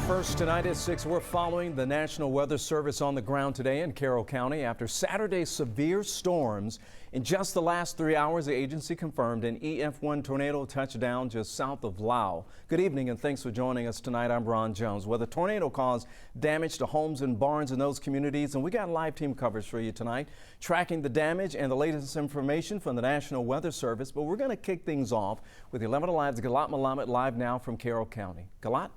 First tonight at 6, we're following the National Weather Service on the ground today in Carroll County after Saturday's severe storms. In just the last 3 hours, the agency confirmed an EF-1 tornado touchdown just south of Lau. Good evening and thanks for joining us tonight. I'm Ron Jones. Well, the tornado caused damage to homes and barns in those communities, and we got live team coverage for you tonight, tracking the damage and the latest information from the National Weather Service. But we're going to kick things off with 11 Alive's Galat Malamet live now from Carroll County. Galat?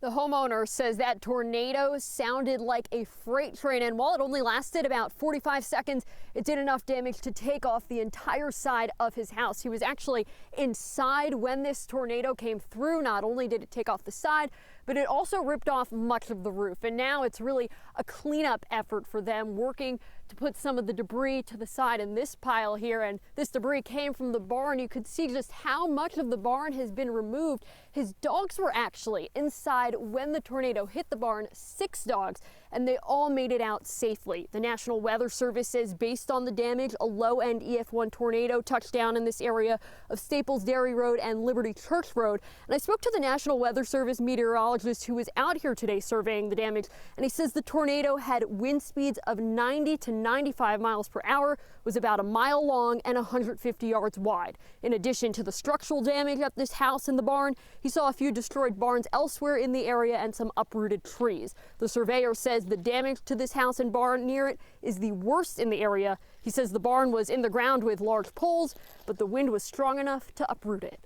The homeowner says that tornado sounded like a freight train, and while it only lasted about 45 seconds, it did enough damage to take off the entire side of his house. He was actually inside when this tornado came through. Not only did it take off the side, but it also ripped off much of the roof. And now it's really a cleanup effort for them, working to put some of the debris to the side in this pile here. And this debris came from the barn. You could see just how much of the barn has been removed. His dogs were actually inside when the tornado hit the barn, 6 dogs, and they all made it out safely. The National Weather Service says based on the damage, a low-end EF-1 tornado touched down in this area of Staples Dairy Road and Liberty Church Road. And I spoke to the National Weather Service meteorologist who was out here today surveying the damage, and he says the tornado had wind speeds of 90 to 95 miles per hour, was about a mile long and 150 yards wide. In addition to the structural damage at this house and the barn, he saw a few destroyed barns elsewhere in the area and some uprooted trees. The surveyor says the damage to this house and barn near it is the worst in the area. He says the barn was in the ground with large poles, but the wind was strong enough to uproot it.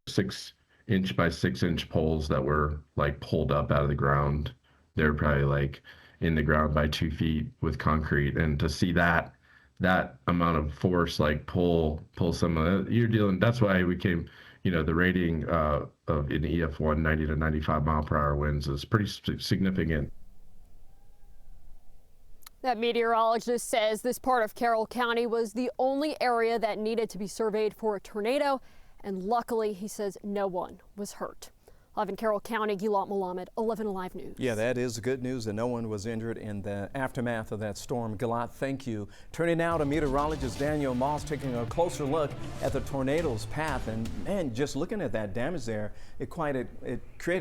6-inch by 6-inch poles that were like pulled up out of the ground. They're probably like in the ground by 2 feet with concrete, and to see that amount of force like pull some of it, you're dealing. That's why we came. The rating of an EF-1 90 to 95 mile per hour winds is pretty significant. That meteorologist says this part of Carroll County was the only area that needed to be surveyed for a tornado, and luckily, he says, no one was hurt. Live in Carroll County, Galat Malamet, 11 Alive News. Yeah, that is good news that no one was injured in the aftermath of that storm. Galat, thank you. Turning now to meteorologist Daniel Moss, taking a closer look at the tornado's path. And man, just looking at that damage there, it created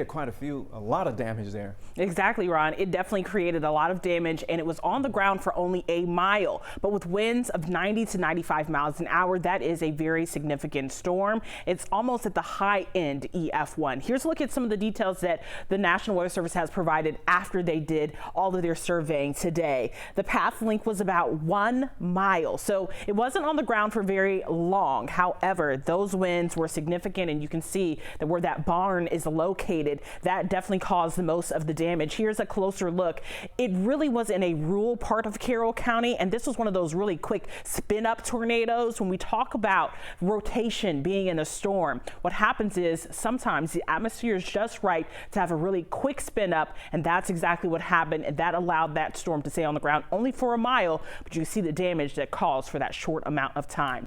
a lot of damage there. Exactly, Ron. It definitely created a lot of damage, and it was on the ground for only a mile. But with winds of 90 to 95 miles an hour, that is a very significant storm. It's almost at the high end EF-1. Here's a look at some of the details that the National Weather Service has provided after they did all of their surveying today. The path length was about 1 mile, so it wasn't on the ground for very long. However, those winds were significant, and you can see that where that barn is located, that definitely caused the most of the damage. Here's a closer look. It really was in a rural part of Carroll County, and this was one of those really quick spin-up tornadoes. When we talk about rotation being in a storm, what happens is sometimes the atmosphere is just right to have a really quick spin up, and that's exactly what happened, and that allowed that storm to stay on the ground only for a mile, but you can see the damage that caused for that short amount of time.